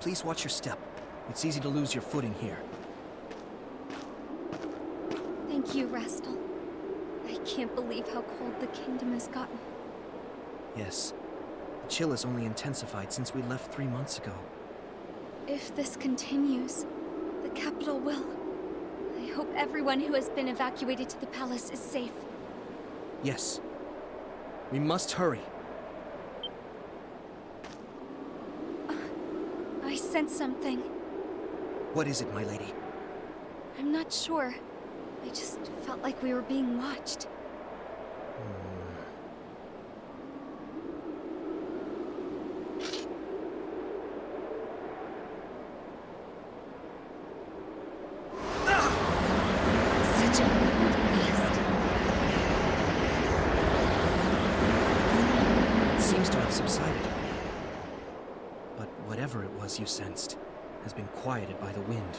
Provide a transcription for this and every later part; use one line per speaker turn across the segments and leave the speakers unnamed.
Please watch your step. It's easy to lose your footing here.
Thank you, Rastal. I can't believe how cold the kingdom has gotten.
Yes. The chill has only intensified since we left 3 months ago.
If this continues, the capital will. I hope everyone who has been evacuated to the palace is safe.
Yes. We must hurry.
I sense something.
What is it, my lady?
I'm not sure. I just felt like we were being watched. Such a cold beast.
It seems to have subsided. But whatever it was you sensed has been quieted by the wind.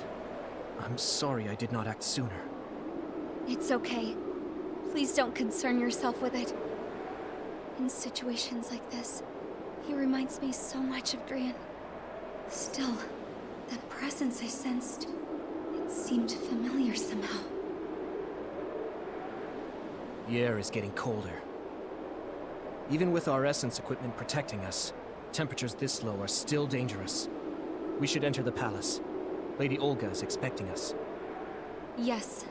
I'm sorry I did not act sooner.
It's okay. Please don't concern yourself with it. In situations like this, he reminds me so much of Drian. Still, that presence I sensed, it seemed familiar somehow.
The air is getting colder. Even with our essence equipment protecting us, temperatures this low are still dangerous. We should enter the palace. Lady Olga is expecting us.
Yes.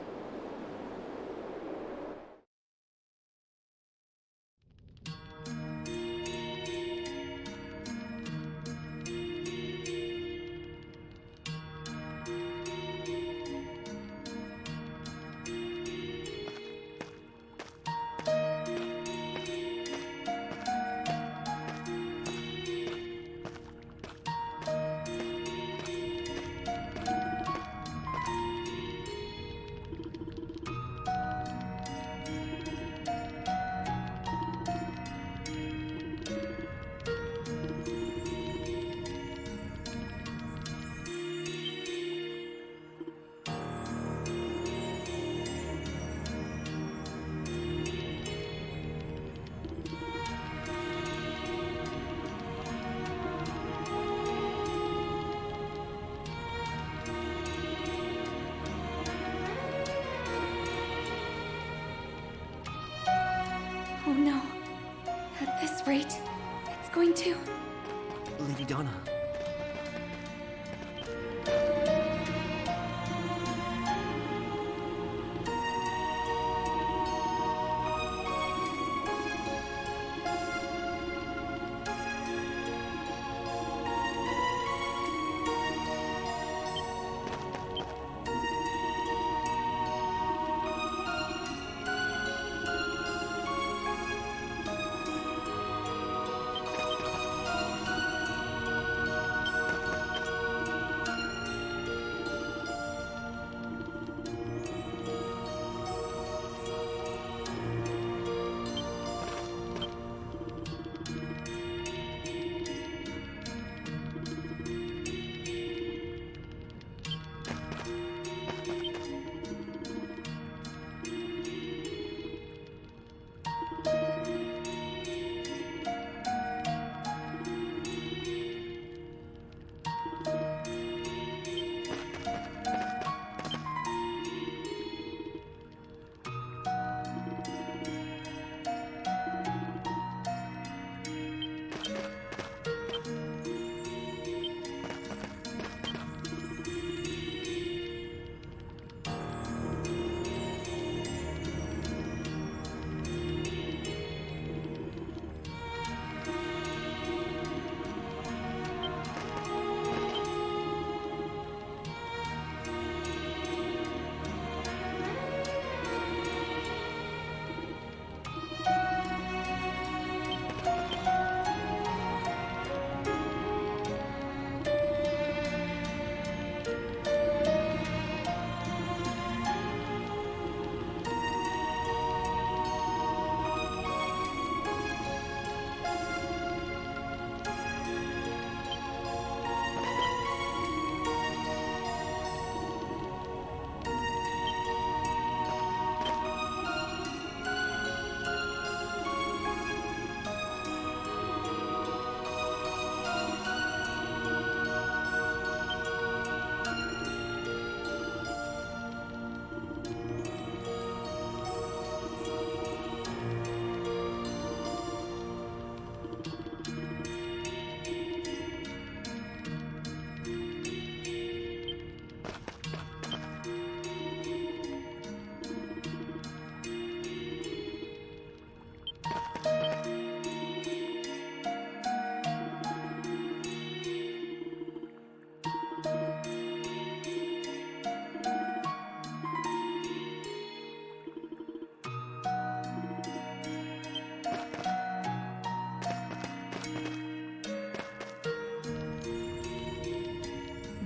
Oh no. At this rate, it's going to...
Lady Donna.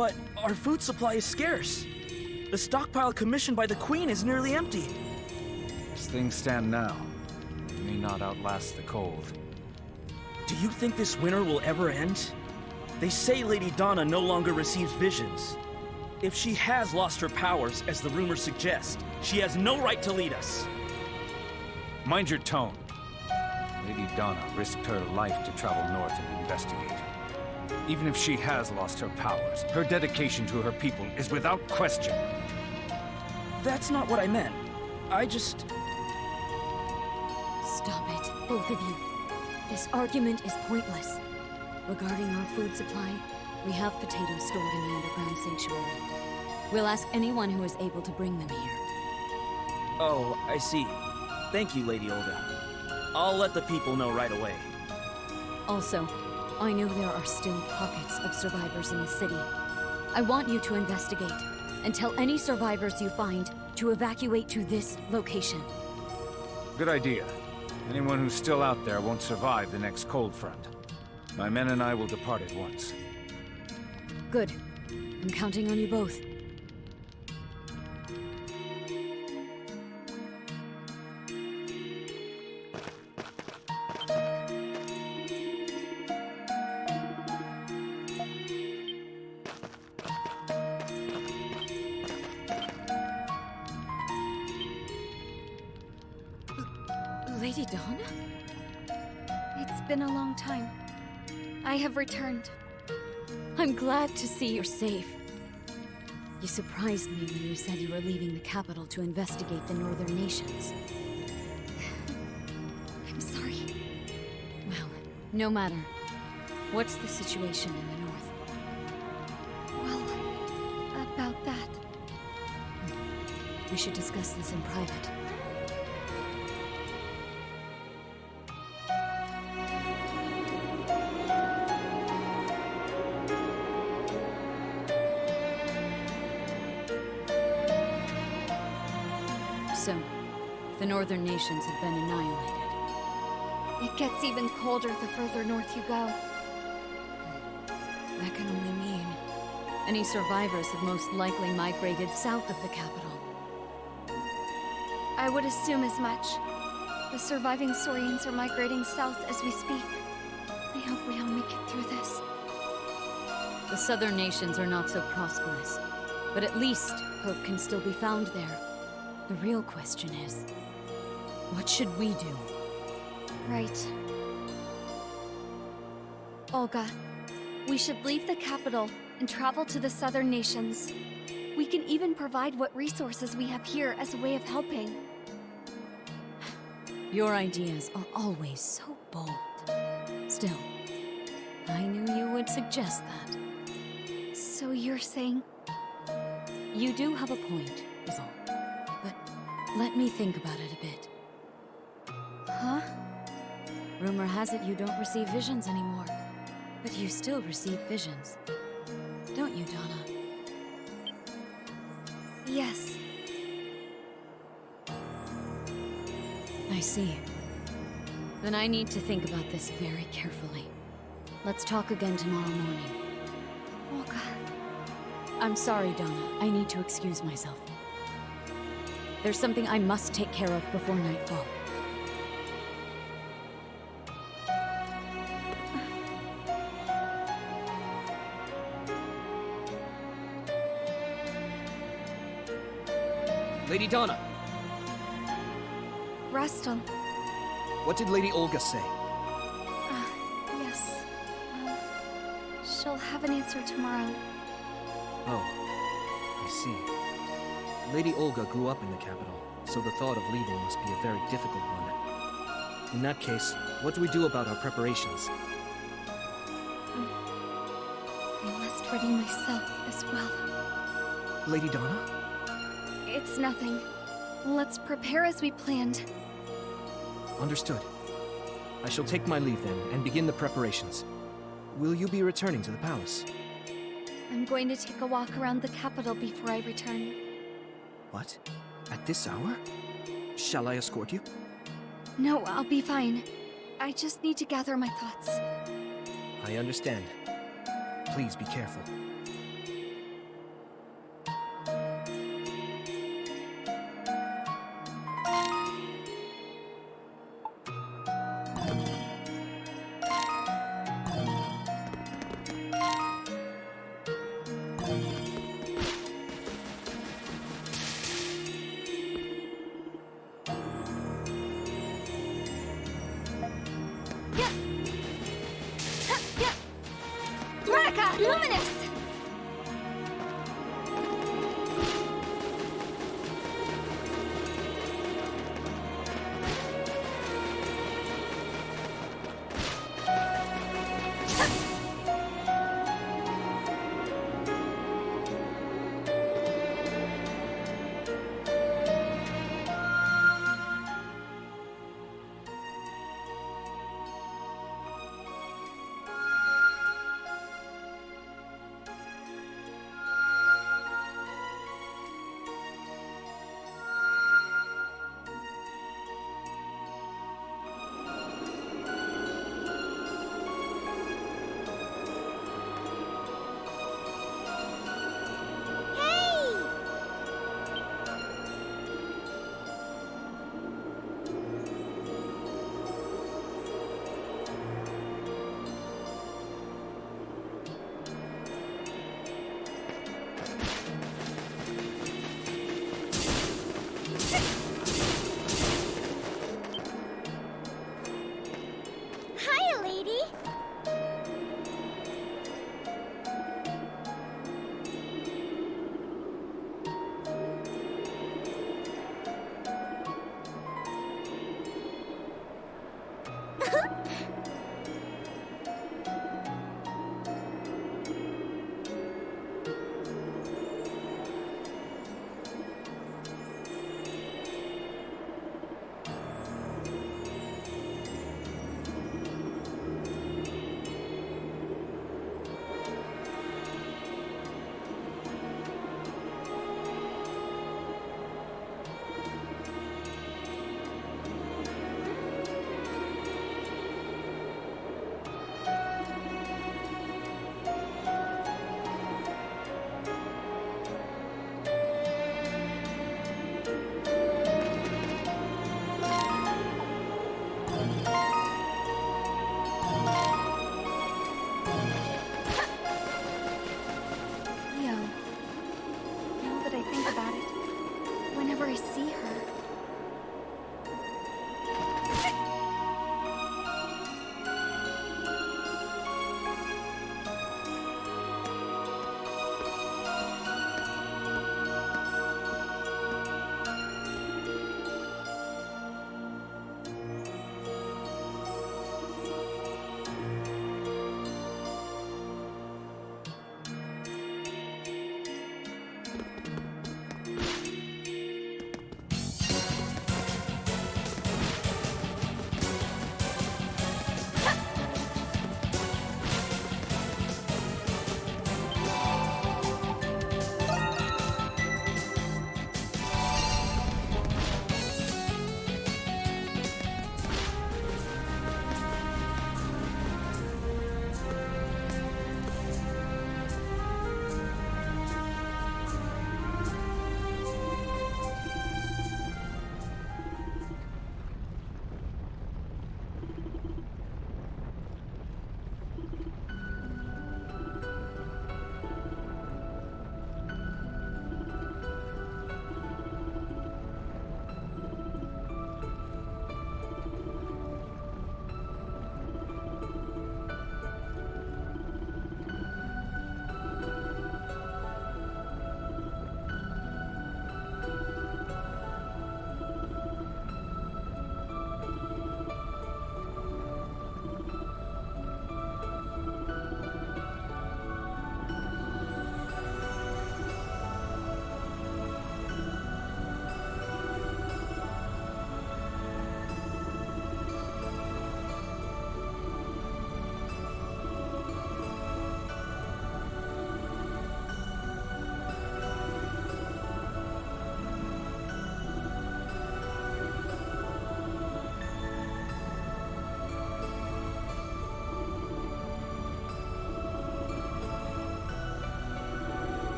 But our food supply is scarce. The stockpile commissioned by the Queen is nearly empty.
As things stand now, we may not outlast the cold.
Do you think this winter will ever end? They say Lady Donna no longer receives visions. If she has lost her powers, as the rumors suggest, she has no right to lead us.
Mind your tone. Lady Donna risked her life to travel north and investigate. Even if she has lost her powers, her dedication to her people is without question.
That's not what I meant. I just...
Stop it, both of you. This argument is pointless. Regarding our food supply, we have potatoes stored in the underground sanctuary. We'll ask anyone who is able to bring them here.
Oh, I see. Thank you, Lady Olga. I'll let the people know right away.
Also, I know there are still pockets of survivors in the city. I want you to investigate, and tell any survivors you find to evacuate to this location.
Good idea. Anyone who's still out there won't survive the next cold front. My men and I will depart at once.
Good. I'm counting on you both. Lady Donna?
It's been a long time. I have returned.
I'm glad to see you're safe. You surprised me when you said you were leaving the capital to investigate the northern nations.
I'm sorry.
Well, no matter. What's the situation in the north?
Well, about that.
We should discuss this in private. So, the northern nations have been annihilated.
It gets even colder the further north you go.
That can only mean any survivors have most likely migrated south of the capital.
I would assume as much. The surviving Saurians are migrating south as we speak. I hope we all make it through this.
The southern nations are not so prosperous, but at least hope can still be found there. The real question is, what should we do?
Right. Olga, we should leave the capital and travel to the southern nations. We can even provide what resources we have here as a way of helping.
Your ideas are always so bold. Still, I knew you would suggest that.
So you're saying?
You do have a point, is all. But let me think about it a bit.
Huh?
Rumor has it you don't receive visions anymore. But you still receive visions. Don't you, Donna?
Yes.
I see. Then I need to think about this very carefully. Let's talk again tomorrow morning.
Olga.
I'm sorry, Donna. I need to excuse myself. There's something I must take care of before nightfall.
Lady Donna,
Rastal.
what did Lady Olga say?
Yes. She'll have an answer tomorrow.
Oh, I see. Lady Olga grew up in the capital, so the thought of leaving must be a very difficult one. In that case, what do we do about our preparations?
I must ready myself as well.
Lady Donna?
It's nothing. Let's prepare as we planned.
Understood. I shall take my leave then, and begin the preparations. Will you be returning to the palace?
I'm going to take a walk around the capital before I return.
What? At this hour? Shall I escort you?
No, I'll be fine. I just need to gather my thoughts.
I understand. Please be careful.
Replica Luminous! Hiya, lady!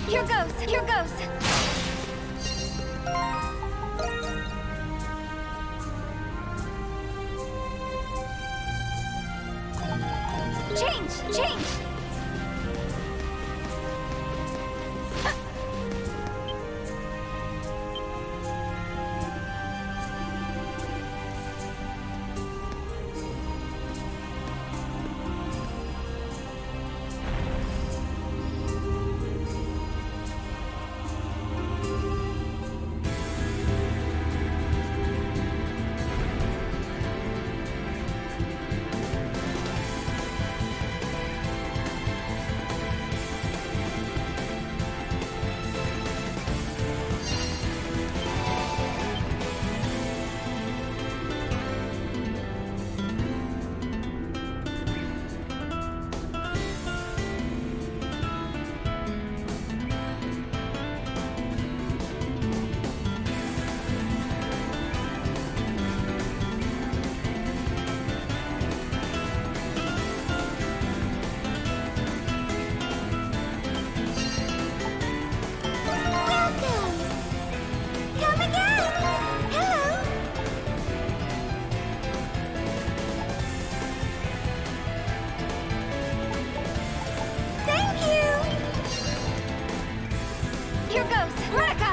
Here goes! Here goes! Change! Change! Here goes! Monica!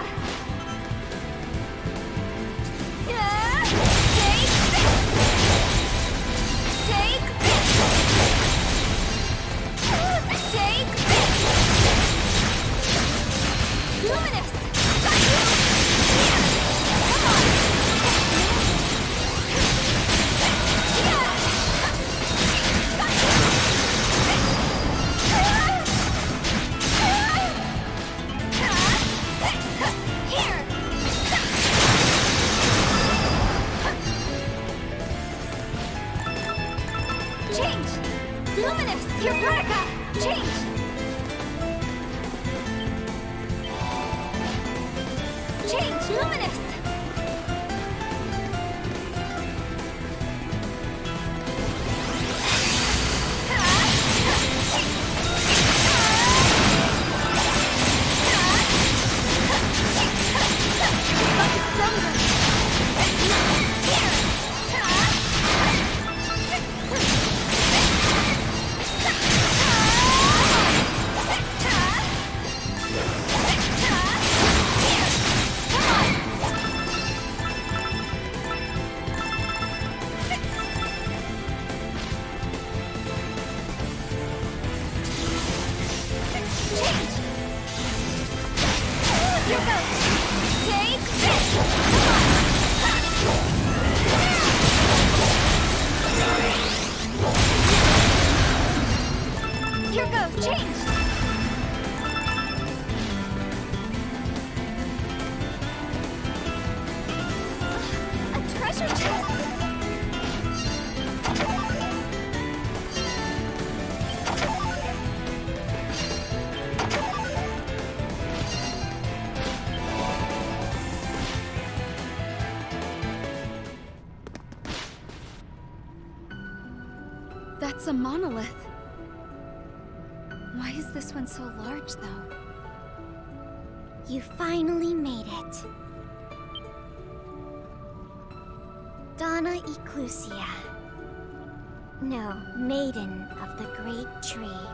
Take this! Take this! Take this! Luminous! Got you! Here! Come on! Yeah! Got you! Here! Change! Luminous! Your Vertica! Change! Change! Luminous! Here goes! Take this! Here goes! Change! A treasure chest! That's a monolith. Why is this one so large, though?
You finally made it. Donna Eclusia. No, Maiden of the Great Tree.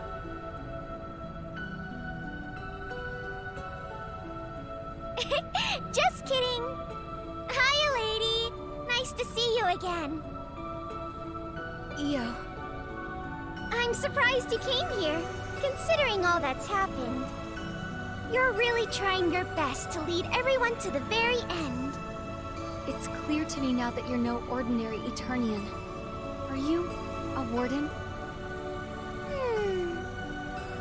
Just kidding! Hiya, lady! Nice to see you again.
Io.
I'm surprised you came here, considering all that's happened. You're really trying your best to lead everyone to the very end.
It's clear to me now that you're no ordinary Eternian. Are you a warden?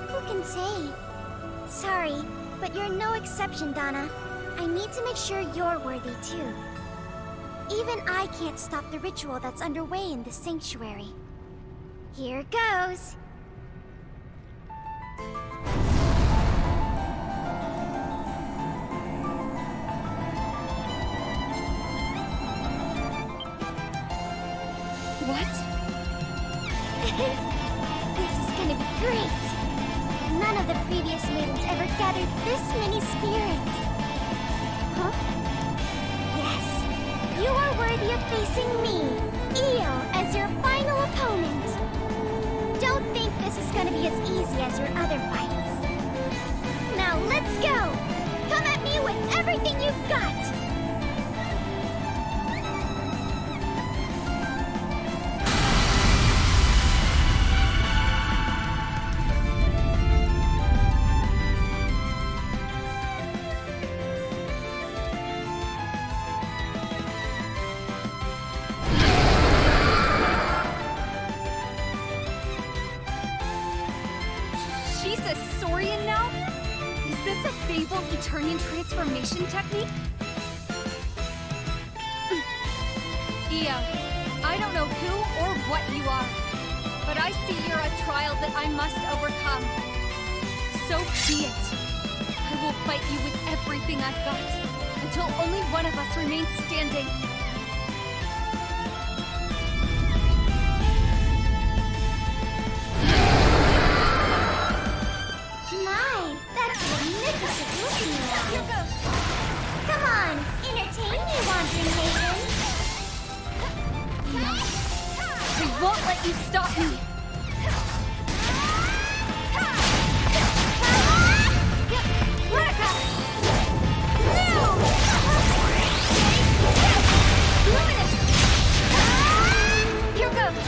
Who can say? Sorry, but you're no exception, Donna. I need to make sure you're worthy too. Even I can't stop the ritual that's underway in this sanctuary. Here goes!
What?
This is gonna be great! None of the previous maidens ever gathered this many spirits.
Huh?
Yes, you are worthy of facing me, Io, as your final opponent. Don't think this is gonna be as easy as your other fights. Now let's go! Come at me with everything you've got!
She's a Saurian now? Is this a fabled Eternian transformation technique? Io, I don't know who or what you are, but I see you're a trial that I must overcome. So be it. I will fight you with everything I've got, until only one of us remains standing.
My, that's magnificent looking now. Here goes. Come on, entertain me, wandering maiden.
I won't let you stop me! Here goes!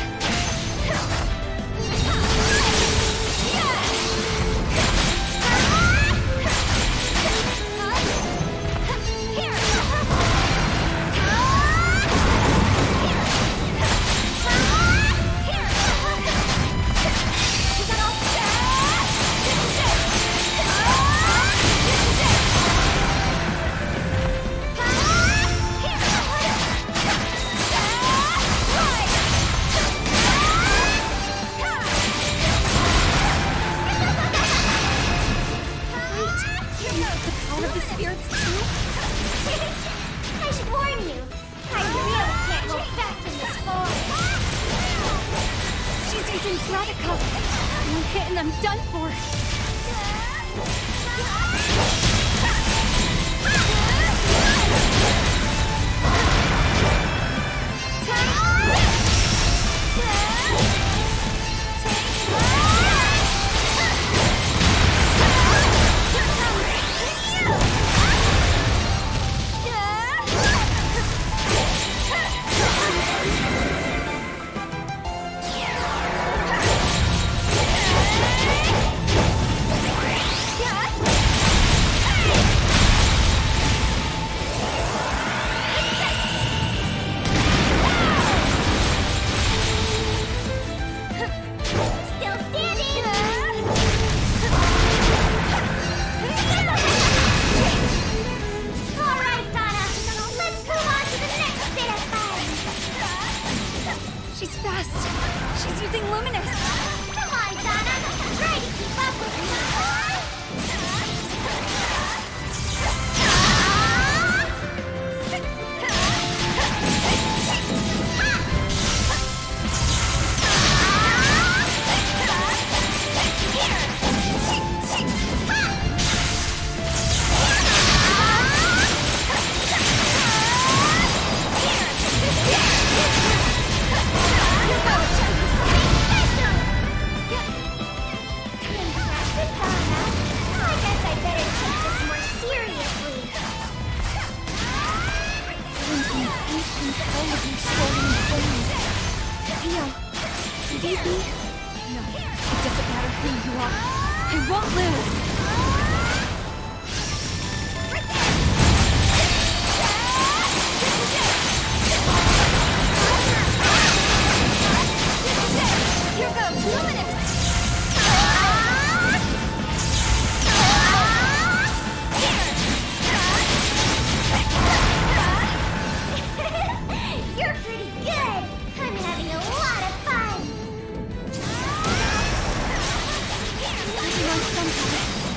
I should warn you. I really can't hold back in this form.
She's using Pratica! One hit and I'm done for! She's fast! She's using Luminous!
Come on, Donna! Try to keep up with me!
I won't lose! Here goes Luminous!
You're pretty good! I'm having a lot of fun!
Working on something.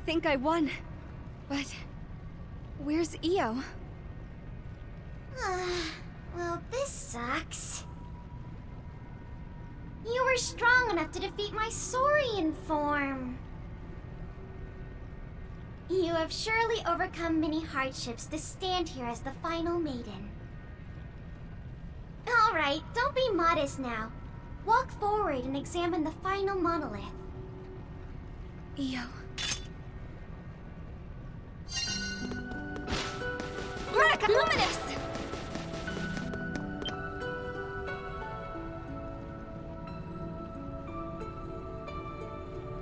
think I won. But where's Io?
Well, this sucks. You were strong enough to defeat my Saurian form. You have surely overcome many hardships to stand here as the final maiden. Alright, don't be modest now. Walk forward and examine the final monolith.
Io. Renica Luminous!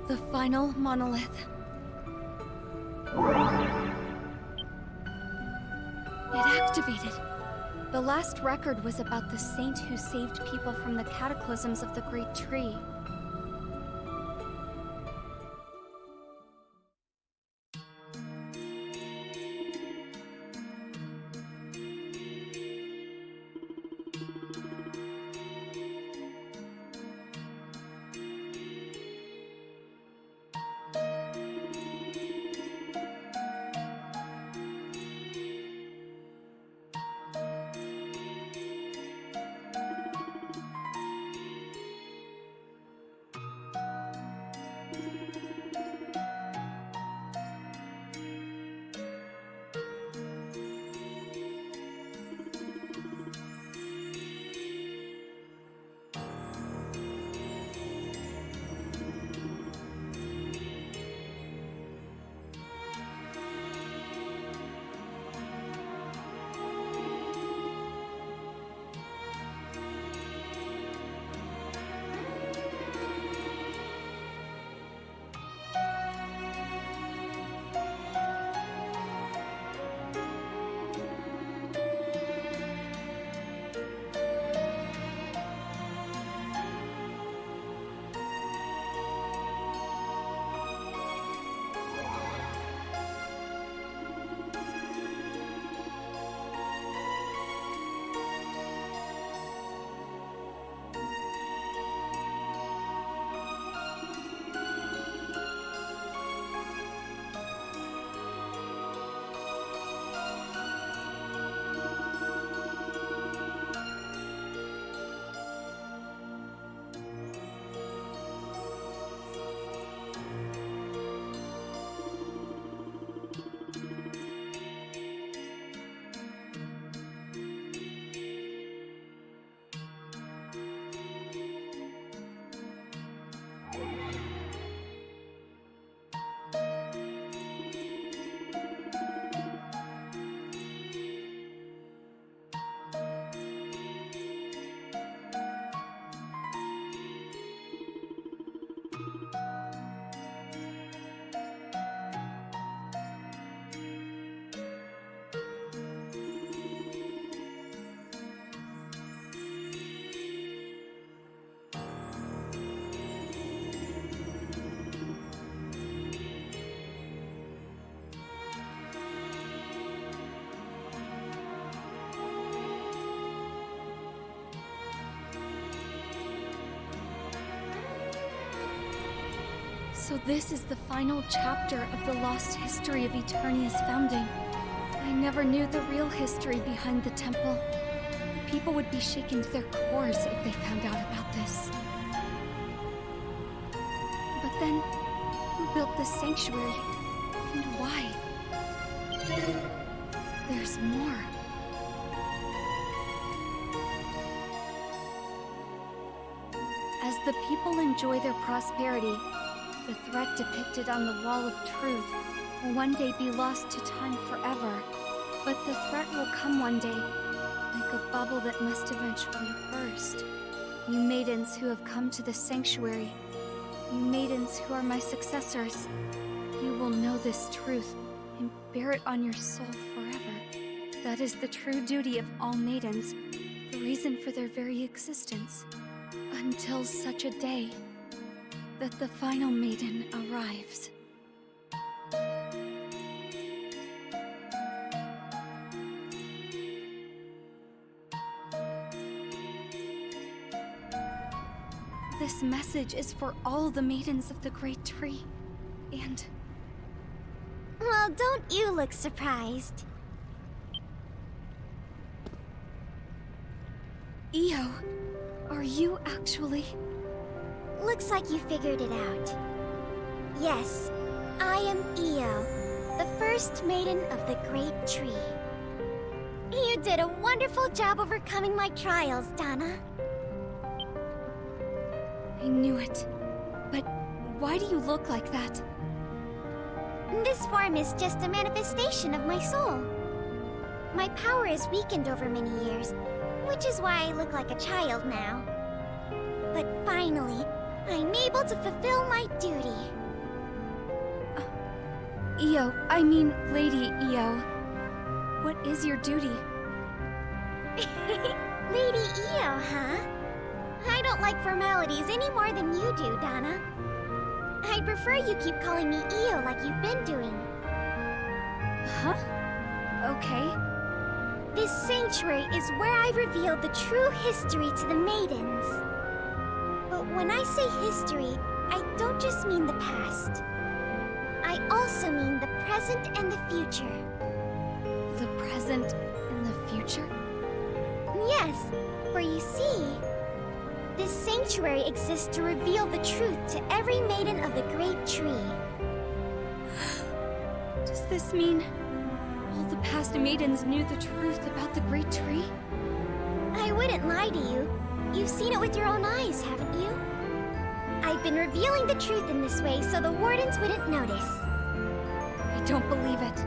The final monolith. It activated. The last record was about the saint who saved people from the cataclysms of the Great Tree. So this is the final chapter of the lost history of Eternia's founding. I never knew the real history behind the temple. The people would be shaken to their cores if they found out about this. But then, who built this sanctuary? And why? There's more. As the people enjoy their prosperity, the threat depicted on the Wall of Truth will one day be lost to time forever. But the threat will come one day, like a bubble that must eventually burst. You maidens who have come to the sanctuary, you maidens who are my successors, you will know this truth and bear it on your soul forever. That is the true duty of all maidens, the reason for their very existence. Until such a day that the final maiden arrives. This message is for all the maidens of the Great Tree, and
Well, don't you look surprised.
Io, are you actually...
Looks like you figured it out. Yes, I am Io, the first maiden of the Great Tree. You did a wonderful job overcoming my trials, Donna.
I knew it. But why do you look like that?
This form is just a manifestation of my soul. My power is weakened over many years, which is why I look like a child now. But finally, I'm able to fulfill my duty.
Io, I mean Lady Io. What is your duty?
Lady Io, huh? I don't like formalities any more than you do, Donna. I'd prefer you keep calling me Io like you've been doing.
Huh? Okay.
This sanctuary is where I reveal the true history to the maidens. But when I say history, I don't just mean the past. I also mean the present and the future.
The present and the future?
Yes, for you see, this sanctuary exists to reveal the truth to every maiden of the Great Tree.
Does this mean all the past maidens knew the truth about the Great Tree?
I wouldn't lie to you. You've seen it with your own eyes, haven't you? I've been revealing the truth in this way so the wardens wouldn't notice.
I don't believe it.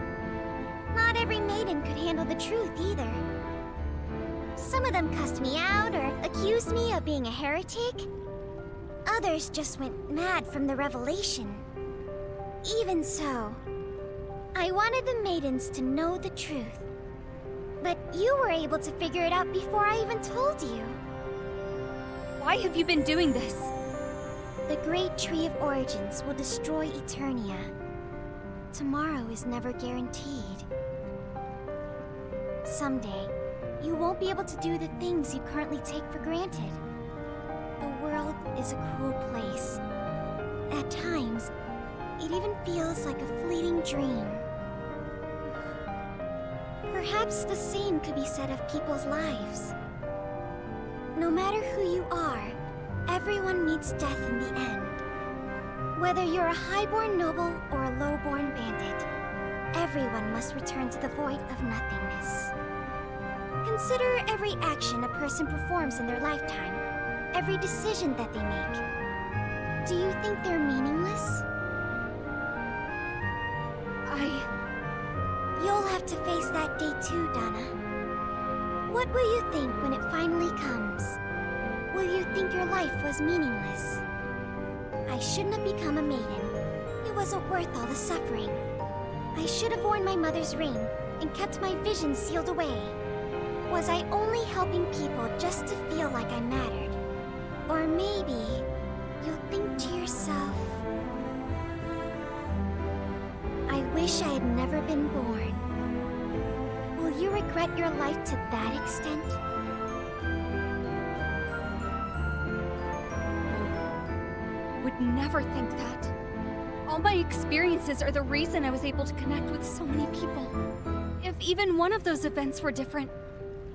Not every maiden could handle the truth either. Some of them cussed me out or accused me of being a heretic. Others just went mad from the revelation. Even so, I wanted the maidens to know the truth. But you were able to figure it out before I even told you.
Why have you been doing this?
The Great Tree of Origins will destroy Eternia. Tomorrow is never guaranteed. Someday, you won't be able to do the things you currently take for granted. The world is a cruel place. At times, it even feels like a fleeting dream. Perhaps the same could be said of people's lives. No matter who you are, everyone meets death in the end. Whether you're a highborn noble or a lowborn bandit, everyone must return to the void of nothingness. Consider every action a person performs in their lifetime, every decision that they make. Do you think they're meaningless? You'll have to face that day too, Donna. What will you think when it finally comes? Will you think your life was meaningless? I shouldn't have become a maiden. It wasn't worth all the suffering. I should have worn my mother's ring and kept my vision sealed away. Was I only helping people just to feel like I mattered? Or maybe you'll think to yourself, I wish I had never been born. Will you regret your life to that extent?
I would never think that. All my experiences are the reason I was able to connect with so many people. If even one of those events were different,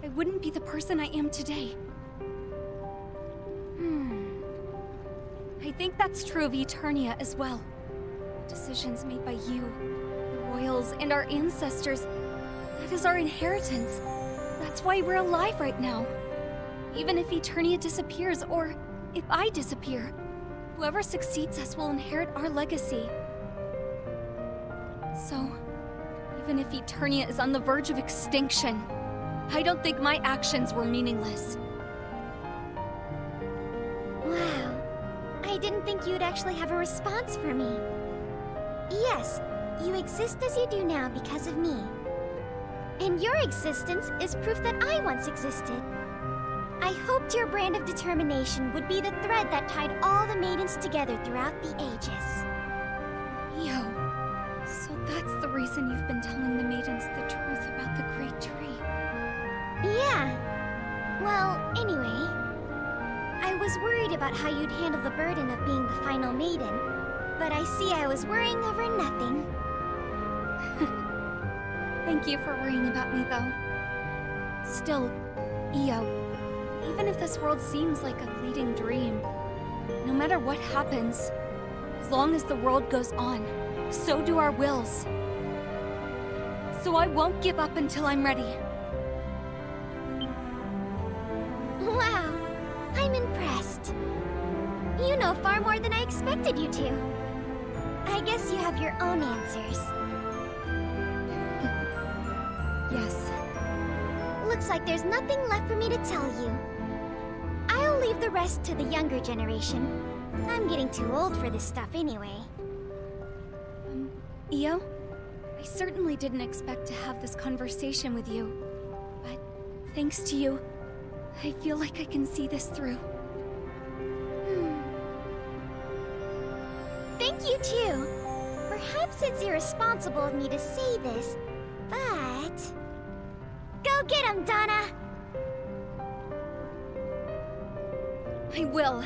I wouldn't be the person I am today. I think that's true of Eternia as well. Decisions made by you, the royals, and our ancestors. That is our inheritance. That's why we're alive right now. Even if Eternia disappears, or if I disappear, whoever succeeds us will inherit our legacy. So, even if Eternia is on the verge of extinction, I don't think my actions were meaningless.
Wow. I didn't think you'd actually have a response for me. Yes, you exist as you do now because of me. And your existence is proof that I once existed. I hoped your brand of determination would be the thread that tied all the maidens together throughout the ages.
Yo, so that's the reason you've been telling the maidens the truth about the Great Tree.
Yeah. Well, anyway, I was worried about how you'd handle the burden of being the final maiden, but I see I was worrying over nothing.
Thank you for worrying about me, though. Still, Io, even if this world seems like a fleeting dream, no matter what happens, as long as the world goes on, so do our wills. So I won't give up until I'm ready.
Wow, I'm impressed. You know far more than I expected you to. I guess you have your own answers.
Yes.
Looks like there's nothing left for me to tell you. I'll leave the rest to the younger generation. I'm getting too old for this stuff anyway.
Io? I certainly didn't expect to have this conversation with you. But thanks to you, I feel like I can see this through.
Thank you too. Perhaps it's irresponsible of me to say this, but... Go get him, Donna!
I will.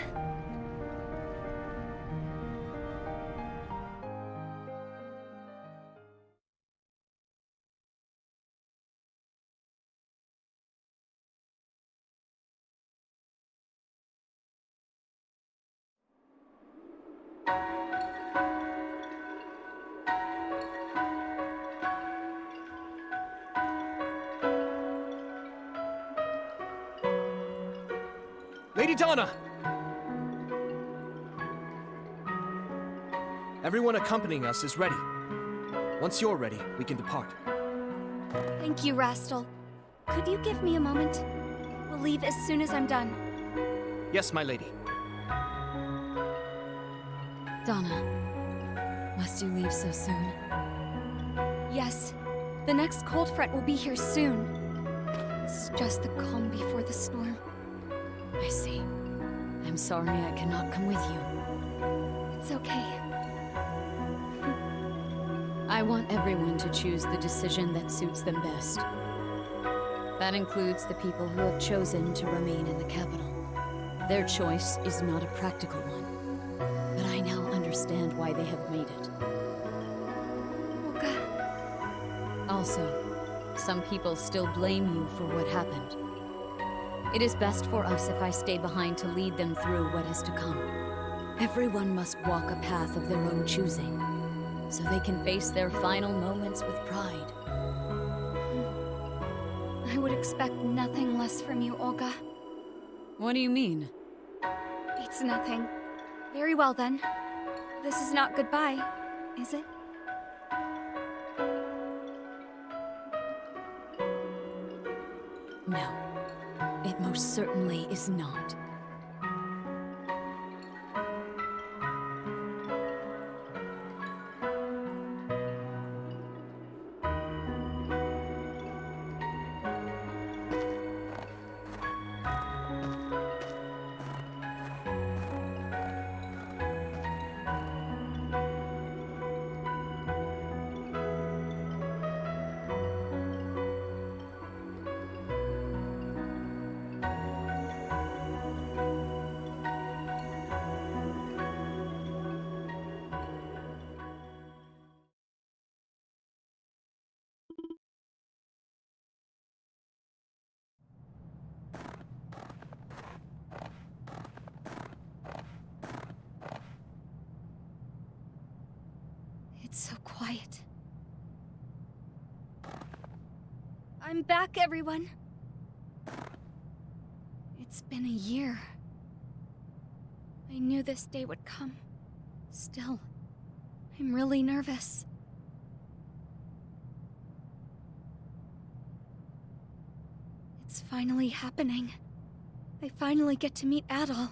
Lady Donna! Everyone accompanying us is ready. Once you're ready, we can depart.
Thank you, Rastal. Could you give me a moment? We'll leave as soon as I'm done.
Yes, my lady.
Donna, must you leave so soon?
Yes. The next cold front will be here soon. It's just the calm before the storm.
I see. I'm sorry I cannot come with you.
It's okay.
I want everyone to choose the decision that suits them best. That includes the people who have chosen to remain in the capital. Their choice is not a practical one, but I now understand why they have made it.
Olga.
Also, some people still blame you for what happened. It is best for us if I stay behind to lead them through what is to come. Everyone must walk a path of their own choosing, so they can face their final moments with pride.
I would expect nothing less from you, Olga.
What do you mean?
It's nothing. Very well, then. This is not goodbye, is it?
No, it most certainly is not.
It's so quiet. I'm back, everyone. It's been a year. I knew this day would come. Still, I'm really nervous. It's finally happening. I finally get to meet Adol.